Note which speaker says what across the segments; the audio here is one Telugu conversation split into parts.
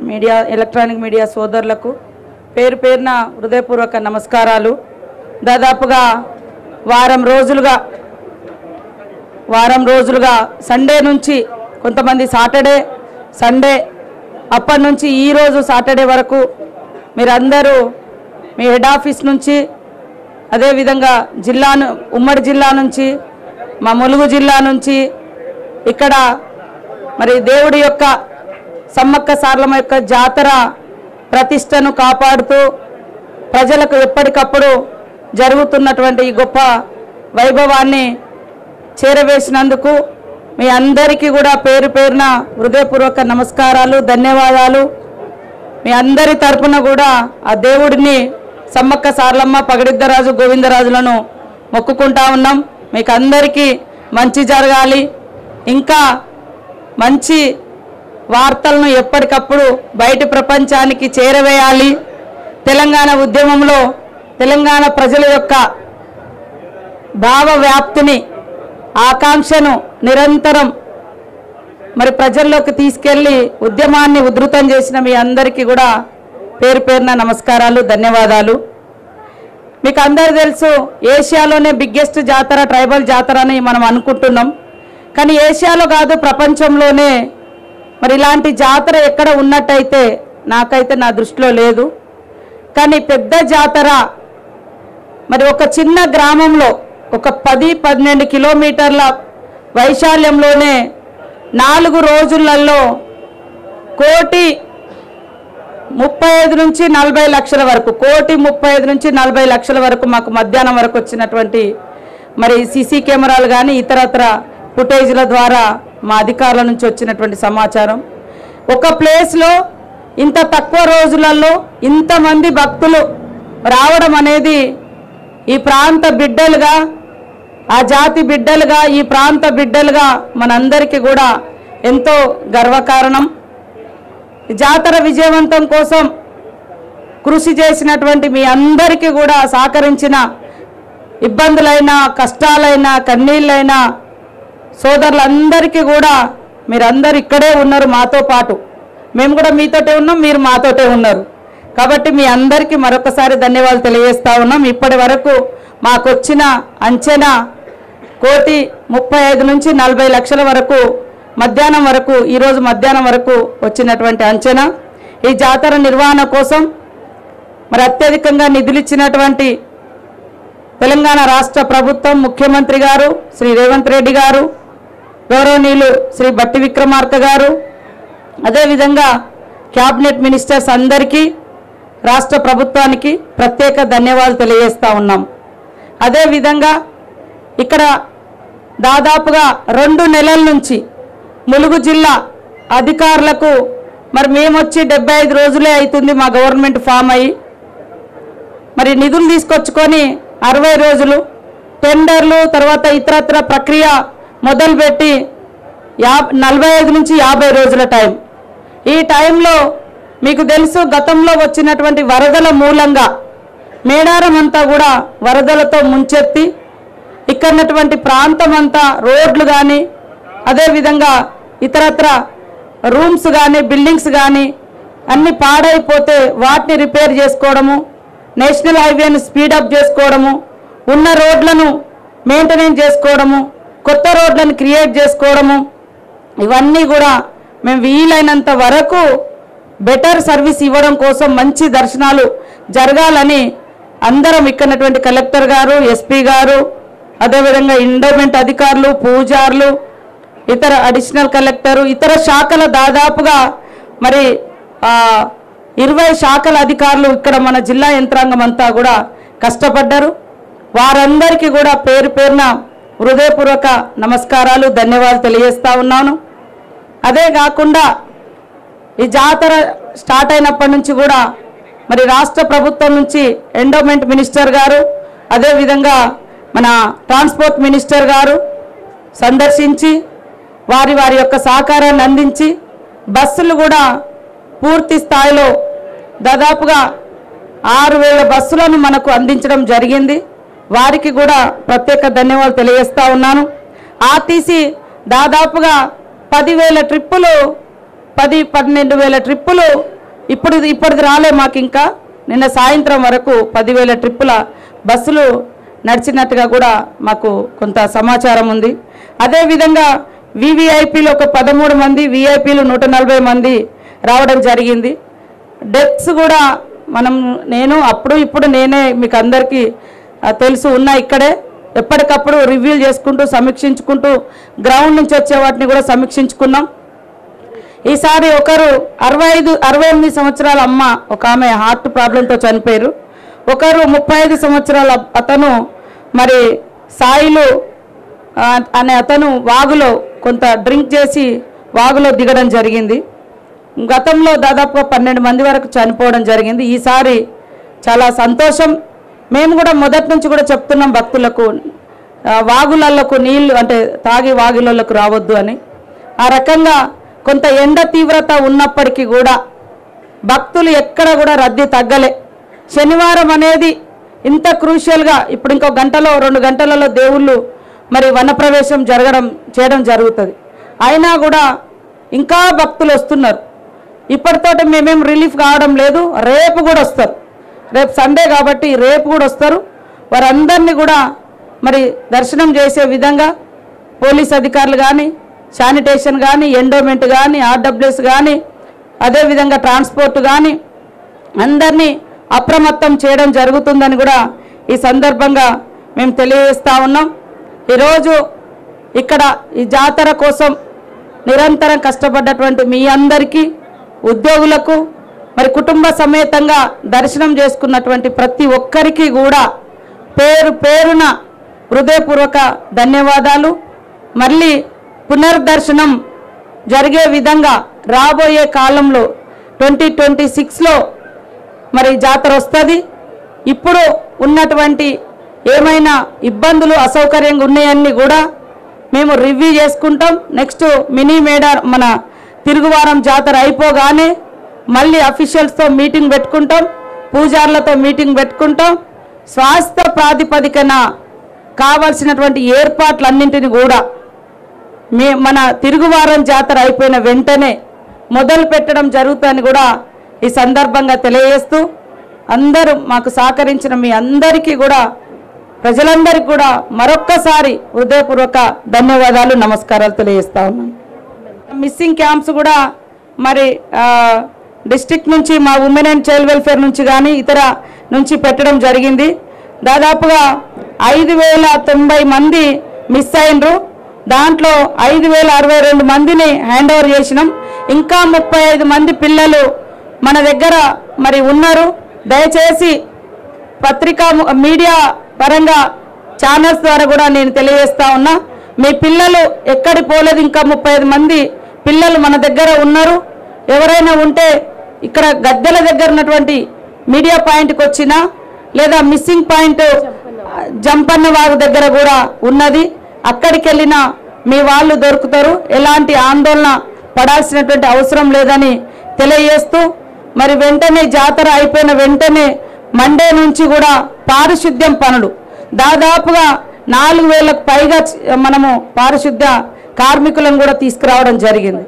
Speaker 1: మీడియా ఎలక్ట్రానిక్ మీడియా సోదరులకు పేరు పేరున హృదయపూర్వక నమస్కారాలు. దాదాపుగా వారం రోజులుగా సండే నుంచి కొంతమంది సాటర్డే సండే అప్పటి నుంచి ఈరోజు సాటర్డే వరకు మీరందరూ మీ హెడ్ ఆఫీస్ నుంచి అదేవిధంగా ఉమ్మడి జిల్లా నుంచి మా ములుగు జిల్లా నుంచి ఇక్కడ మరి దేవుడి యొక్క సమ్మక్క సారలమ్మ యొక్క జాతర ప్రతిష్టను కాపాడుతూ ప్రజలకు ఎప్పటికప్పుడు జరుగుతున్నటువంటి ఈ గొప్ప వైభవాన్ని చేరవేసినందుకు మీ అందరికీ కూడా పేరు పేరున హృదయపూర్వక నమస్కారాలు, ధన్యవాదాలు. మీ అందరి తరపున కూడా ఆ దేవుడిని సమ్మక్క సారలమ్మ పగడిద్దరాజు గోవిందరాజులను మొక్కుకుంటా ఉన్నాం. మీకు అందరికీ మంచి జరగాలి, ఇంకా మంచి వార్తలను ఎప్పటికప్పుడు బయట ప్రపంచానికి చేరవేయాలి. తెలంగాణ ఉద్యమంలో తెలంగాణ ప్రజల యొక్క భావ వ్యాప్తిని ఆకాంక్షను నిరంతరం మరి ప్రజల్లోకి తీసుకెళ్ళి ఉద్యమాన్ని ఉధృతం చేసిన మీ అందరికీ కూడా పేరు పేరున నమస్కారాలు, ధన్యవాదాలు. మీకు అందరూ తెలుసు, ఏషియాలోనే బిగ్గెస్ట్ జాతర ట్రైబల్ జాతర అని మనం అనుకుంటున్నాం. కానీ ఏషియాలో కాదు, ప్రపంచంలోనే మరి ఇలాంటి జాతర ఎక్కడ ఉన్నట్టయితే నాకైతే నా దృష్టిలో లేదు. కానీ పెద్ద జాతర మరి ఒక చిన్న గ్రామంలో ఒక 10-12 కిలోమీటర్ల వైశాల్యంలోనే 4 రోజులలో 1,35 నుంచి 40 లక్షల వరకు 1,35 నుంచి 40 లక్షల వరకు మాకు మధ్యాహ్నం వరకు వచ్చినటువంటి మరి సీసీ కెమెరాలు కానీ ఇతరత్ర ఫుటేజ్ల ద్వారా మా అధికారుల నుంచి వచ్చినటువంటి సమాచారం. ఒక ప్లేస్లో ఇంత తక్కువ రోజులలో ఇంతమంది భక్తులు రావడం అనేది ఈ ప్రాంత బిడ్డలుగా, ఆ జాతి బిడ్డలుగా, ఈ ప్రాంత బిడ్డలుగా మనందరికీ కూడా ఎంతో గర్వకారణం. జాతర విజయవంతం కోసం కృషి చేసినటువంటి మీ అందరికీ కూడా సహకరించిన ఇబ్బందులైనా, కష్టాలైనా, కన్నీళ్ళైనా సోదరులందరికీ కూడా మీరందరూ ఇక్కడే ఉన్నారు మాతో పాటు. మేము కూడా మీతోటే ఉన్నాం, మీరు మాతోటే ఉన్నారు. కాబట్టి మీ అందరికీ మరొకసారి ధన్యవాదాలు తెలియజేస్తా ఉన్నాం. ఇప్పటి వరకు మాకు వచ్చిన అంచనా 1,35 నుంచి 40 లక్షల వరకు మధ్యాహ్నం వరకు, ఈరోజు మధ్యాహ్నం వరకు వచ్చినటువంటి అంచనా. ఈ జాతర నిర్వహణ కోసం మరి అత్యధికంగా నిధులు ఇచ్చినటువంటి తెలంగాణ రాష్ట్ర ప్రభుత్వం, ముఖ్యమంత్రి గారు శ్రీ రేవంత్ రెడ్డి గారు, గౌరవనీయులు శ్రీ బట్టి విక్రమార్క గారు, అదేవిధంగా క్యాబినెట్ మినిస్టర్స్ అందరికీ, రాష్ట్ర ప్రభుత్వానికి ప్రత్యేక ధన్యవాదాలు తెలియజేస్తూ ఉన్నాం. అదేవిధంగా ఇక్కడ దాదాపుగా 2 నెలల నుంచి ములుగు జిల్లా అధికారులకు మరి మేమొచ్చి 75 రోజులే అవుతుంది మా గవర్నమెంట్ ఫామ్ అయ్యి, మరి నిధులు తీసుకొచ్చుకొని 60 రోజులు టెండర్లు తర్వాత ఇతరత్ర ప్రక్రియ మొదలుపెట్టి 45 నుంచి 50 రోజుల టైం. ఈ టైంలో మీకు తెలుసు, గతంలో వచ్చినటువంటి వరదల మూలంగా మేడారం అంతా కూడా వరదలతో ముంచెత్తి ఇక్కడటువంటి ప్రాంతం అంతా రోడ్లు కానీ అదేవిధంగా ఇతరత్ర రూమ్స్ కానీ బిల్డింగ్స్ కానీ అన్నీ పాడైపోతే వాటిని రిపేర్ చేసుకోవడము, నేషనల్ హైవేను స్పీడప్ చేసుకోవడము, ఉన్న రోడ్లను మెయింటెనెన్స్ చేసుకోవడము, కొత్త రోడ్లను క్రియేట్ చేసుకోవడము, ఇవన్నీ కూడా మేము వీలైనంత వరకు బెటర్ సర్వీస్ ఇవ్వడం కోసం మంచి దర్శనాలు జరగాలని అందరం ఇక్కడటువంటి కలెక్టర్ గారు, ఎస్పీ గారు, అదేవిధంగా ఎండోమెంట్ అధికారులు, పూజారులు, ఇతర అడిషనల్ కలెక్టరు, ఇతర శాఖల దాదాపుగా మరి 20 శాఖల అధికారులు ఇక్కడ మన జిల్లా యంత్రాంగం అంతా కూడా కష్టపడ్డారు. వారందరికీ కూడా పేరు పేరున హృదయపూర్వక నమస్కారాలు, ధన్యవాదాలు తెలియజేస్తా ఉన్నాను. అదే కాకుండా ఈ జాతర స్టార్ట్ అయినప్పటి నుంచి కూడా మరి రాష్ట్ర ప్రభుత్వం నుంచి ఎండోమెంట్ మినిస్టర్ గారు, అదేవిధంగా మన ట్రాన్స్పోర్ట్ మినిస్టర్ గారు సందర్శించి వారి యొక్క సహకారాన్ని అందించి బస్సులు కూడా పూర్తి స్థాయిలో దాదాపుగా 6,000 బస్సులను మనకు అందించడం జరిగింది. వారికి కూడా ప్రత్యేక ధన్యవాదాలు తెలియజేస్తా ఉన్నాను. ఆర్టీసీ దాదాపుగా 10,000 ట్రిప్పులు 10-12,000 ట్రిప్పులు ఇప్పటిది రాలే మాకు. ఇంకా నిన్న సాయంత్రం వరకు 10,000 ట్రిప్పుల బస్సులు నడిచినట్టుగా కూడా మాకు కొంత సమాచారం ఉంది. అదేవిధంగా వివిఐపీలు ఒక 13 మంది, విఐపీలు 140 మంది రావడం జరిగింది. డెత్స్ కూడా నేను ఇప్పుడు నేనే మీకు అందరికీ తెలుసు ఉన్నా ఇక్కడే ఎప్పటికప్పుడు రివ్యూలు చేసుకుంటూ సమీక్షించుకుంటూ గ్రౌండ్ నుంచి వచ్చే వాటిని కూడా సమీక్షించుకున్నాం. ఈసారి ఒకరు 68 సంవత్సరాల అమ్మ, ఒక ఆమె హార్ట్ ప్రాబ్లంతో చనిపోయారు. ఒకరు 35 సంవత్సరాల అతను మరి సాయిలు అనే అతను వాగులో కొంత డ్రింక్ చేసి వాగులో దిగడం జరిగింది. గతంలో దాదాపుగా 12 మంది వరకు చనిపోవడం జరిగింది. ఈసారి చాలా సంతోషం. మేము కూడా మొదటి నుంచి కూడా చెప్తున్నాం భక్తులకు వాగులలకు నీళ్లు అంటే తాగి వాగులలకు రావద్దు అని. ఆ రకంగా కొంత ఎండ తీవ్రత ఉన్నప్పటికీ కూడా భక్తులు ఎక్కడ కూడా రద్దీ తగ్గలే. శనివారం అనేది ఇంత క్రూషియల్గా ఇప్పుడు ఇంకో గంటలో 2 గంటలలో దేవుళ్ళు మరి వనప్రవేశం చేయడం జరుగుతుంది. అయినా కూడా ఇంకా భక్తులు వస్తున్నారు. ఇప్పటితోటి మేమేం రిలీఫ్ కావడం లేదు. రేపు కూడా వస్తారు. రేపు సండే కాబట్టి రేపు కూడా వస్తారు. వారందరినీ కూడా మరి దర్శనం చేసే విధంగా పోలీస్ అధికారులు కానీ, శానిటేషన్ కానీ, ఎండోమెంట్ కానీ, ఆర్డబ్ల్యూఎస్ కానీ, అదేవిధంగా ట్రాన్స్పోర్ట్ కానీ అందరినీ అప్రమత్తం చేయడం జరుగుతుందని కూడా ఈ సందర్భంగా మేము తెలియజేస్తూ ఉన్నాం. ఈరోజు ఇక్కడ ఈ జాతర కోసం నిరంతరం కష్టపడ్డటువంటి మీ అందరికీ, ఉద్యోగులకు, మరి కుటుంబ సమేతంగా దర్శనం చేసుకున్నటువంటి ప్రతి ఒక్కరికి కూడా పేరు పేరున హృదయపూర్వక ధన్యవాదాలు. మళ్ళీ పునర్దర్శనం జరిగే విధంగా రాబోయే కాలంలో 2026లో మరి జాతర వస్తుంది. ఇప్పుడు ఉన్నటువంటి ఏమైనా ఇబ్బందులు అసౌకర్యంగా ఉన్నాయన్నీ కూడా మేము రివ్యూ చేసుకుంటాం. నెక్స్ట్ మినీ మేడార్ మన తిరుగువారం జాతర అయిపోగానే మళ్ళీ అఫీషియల్స్తో మీటింగ్ పెట్టుకుంటాం, పూజారులతో మీటింగ్ పెట్టుకుంటాం. స్వాస్థ్య ప్రాతిపదికన కావాల్సినటువంటి ఏర్పాట్లన్నింటినీ కూడా మన తిరుగువారం జాతర అయిపోయిన వెంటనే మొదలు పెట్టడం జరుగుతుందని కూడా ఈ సందర్భంగా తెలియజేస్తూ అందరూ మాకు సహకరించిన మీ అందరికీ కూడా ప్రజలందరికీ కూడా మరొక్కసారి హృదయపూర్వక ధన్యవాదాలు, నమస్కారాలు తెలియజేస్తా ఉన్నాను. మిస్సింగ్ క్యాంప్స్ కూడా మరి డిస్ట్రిక్ట్ నుంచి మా ఉమెన్ అండ్ చైల్డ్ వెల్ఫేర్ నుంచి కానీ ఇతర నుంచి పెట్టడం జరిగింది. దాదాపుగా 5,090 మంది మిస్ అయినరు. దాంట్లో 5,062 మందిని హ్యాండ్ ఓవర్ చేసినాం. ఇంకా 35 మంది పిల్లలు మన దగ్గర మరి ఉన్నారు. దయచేసి పత్రికా మీడియా పరంగా ఛానల్స్ ద్వారా కూడా నేను తెలియజేస్తా ఉన్నా, మీ పిల్లలు ఎక్కడి పోలేదు. ఇంకా 35 మంది పిల్లలు మన దగ్గర ఉన్నారు. ఎవరైనా ఉంటే ఇక్కడ గద్దెల దగ్గర ఉన్నటువంటి మీడియా పాయింట్కి వచ్చినా లేదా మిస్సింగ్ పాయింట్ జంపన్న వాగు దగ్గర కూడా ఉన్నది, అక్కడికి వెళ్ళినా మీ వాళ్ళు దొరుకుతారు. ఎలాంటి ఆందోళన పడాల్సినటువంటి అవసరం లేదని తెలియజేస్తూ మరి వెంటనే జాతర అయిపోయిన వెంటనే మండే నుంచి కూడా పారిశుద్ధ్యం పనులు దాదాపుగా 4,000కు పైగా మనము పారిశుద్ధ్య కార్మికులను కూడా తీసుకురావడం జరిగింది.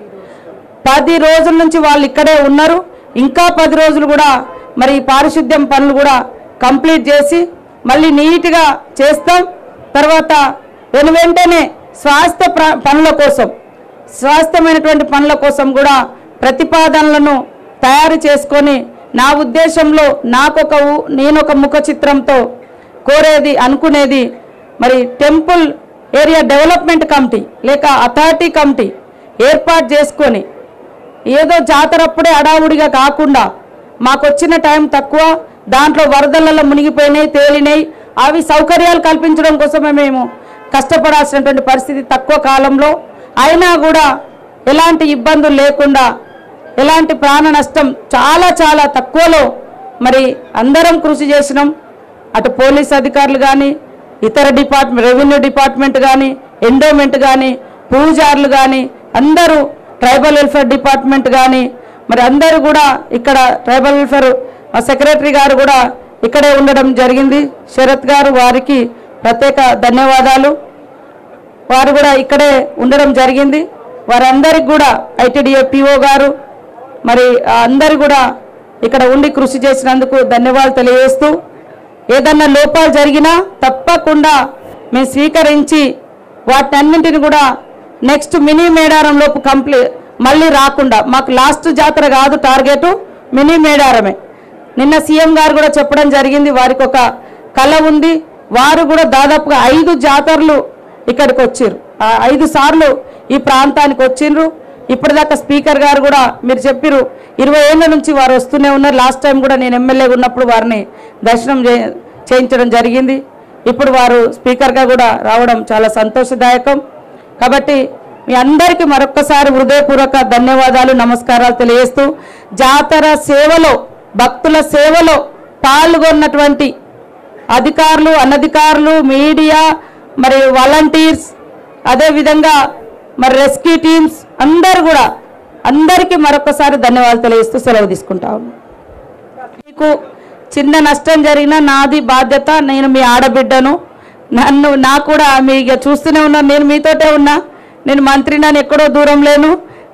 Speaker 1: 10 రోజుల నుంచి వాళ్ళు ఇక్కడే ఉన్నారు. ఇంకా 10 రోజులు కూడా మరి పారిశుద్ధ్యం పనులు కూడా కంప్లీట్ చేసి మళ్ళీ నీట్గా చేస్తాం. తర్వాత వెంటనే స్వాస్థ్యమైనటువంటి పనుల కోసం కూడా ప్రతిపాదనలను తయారు చేసుకొని నా ఉద్దేశంలో నేనొక ముఖ చిత్రంతో కోరేది అనుకునేది మరి టెంపుల్ ఏరియా డెవలప్మెంట్ కమిటీ లేక అథారిటీ కమిటీ ఏర్పాటు చేసుకొని ఏదో జాతరప్పుడే అడావుడిగా కాకుండా మాకు వచ్చిన టైం తక్కువ, దాంట్లో వరదలలో మునిగిపోయినాయి, తేలినాయి, అవి సౌకర్యాలు కల్పించడం కోసమే మేము కష్టపడాల్సినటువంటి పరిస్థితి తక్కువ కాలంలో. అయినా కూడా ఎలాంటి ఇబ్బందులు లేకుండా ఎలాంటి ప్రాణ నష్టం చాలా చాలా తక్కువలో మరి అందరం కృషి చేసినాం. అటు పోలీస్ అధికారులు కానీ, ఇతర డిపార్ట్మెంట్, రెవెన్యూ డిపార్ట్మెంట్ కానీ, ఎండోమెంట్ కానీ, పూజారులు కానీ, అందరూ ట్రైబల్ వెల్ఫేర్ డిపార్ట్మెంట్ కానీ మరి అందరూ కూడా ఇక్కడ ట్రైబల్ వెల్ఫేర్ సెక్రటరీ గారు కూడా ఇక్కడే ఉండడం జరిగింది. శరత్ గారు, వారికి ప్రత్యేక ధన్యవాదాలు. వారు కూడా ఇక్కడే ఉండడం జరిగింది. వారందరికి కూడా ఐటీడీఏ పిఓ గారు మరి అందరు కూడా ఇక్కడ ఉండి కృషి చేసినందుకు ధన్యవాదాలు తెలియజేస్తూ ఏదన్నా లోపాలు జరిగినా తప్పకుండా మేము స్వీకరించి వాటన్నింటిని కూడా నెక్స్ట్ మినీ మేడారంలోపు మళ్ళీ రాకుండా మాకు లాస్ట్ జాతర కాదు టార్గెట్ మినీ మేడారమే. నిన్న సీఎం గారు కూడా చెప్పడం జరిగింది, వారికి ఒక కళ ఉంది. వారు కూడా దాదాపుగా 5 జాతరలు ఇక్కడికి వచ్చారు, 5 సార్లు ఈ ప్రాంతానికి వచ్చిండ్రు. ఇప్పటిదాకా స్పీకర్ గారు కూడా మీరు చెప్పారు 20 ఏళ్ళ నుంచి వారు వస్తూనే ఉన్నారు. లాస్ట్ టైం కూడా నేను ఎమ్మెల్యేగా ఉన్నప్పుడు వారిని దర్శనం చేయించడం జరిగింది. ఇప్పుడు వారు స్పీకర్గా కూడా రావడం చాలా సంతోషదాయకం. కాబట్టి మీ అందరికీ మరొక్కసారి హృదయపూర్వక ధన్యవాదాలు, నమస్కారాలు తెలియజేస్తూ జాతర సేవలో భక్తుల సేవలో పాల్గొన్నటువంటి అధికారులు, అనధికారులు, మీడియా, మరి వాలంటీర్స్, అదేవిధంగా మరి రెస్క్యూ టీమ్స్ అందరికీ మరొకసారి ధన్యవాదాలు తెలియజేస్తూ సెలవు తీసుకుంటా ఉన్నాను. మీకు చిన్న నష్టం జరిగినా నాది బాధ్యత. నేను మీ ఆడబిడ్డను, నాకు కూడా మీ చూస్తూనే ఉన్నాను, నేను మీతోటే ఉన్నా. నేను మంత్రి నన్ను ఎక్కడో దూరం లేను.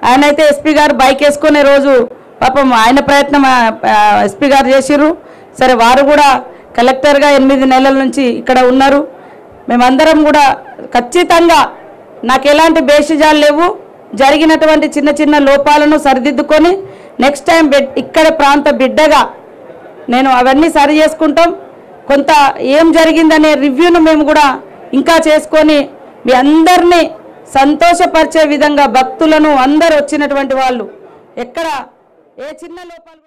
Speaker 1: ఆయన అయితే ఎస్పీ గారు బైక్ వేసుకునే రోజు పాపం ఆయన ప్రయత్నం ఎస్పీ గారు చేసిర్రు. సరే వారు కూడా కలెక్టర్గా 8 నెలల నుంచి ఇక్కడ ఉన్నారు. మేమందరం కూడా ఖచ్చితంగా నాకు ఎలాంటి బేషిజాలు లేవు. జరిగినటువంటి చిన్న చిన్న లోపాలను సరిదిద్దుకొని నెక్స్ట్ టైం ఇక్కడ ప్రాంత బిడ్డగా నేను అవన్నీ సరి చేసుకుంటాం. కొంత ఏం జరిగిందనే రివ్యూను మేము కూడా ఇంకా చేసుకొని మీ అందరినీ సంతోషపరిచే విధంగా భక్తులను అందరూ వచ్చినటువంటి వాళ్ళు ఎక్కడ ఏ చిన్న లోపాలు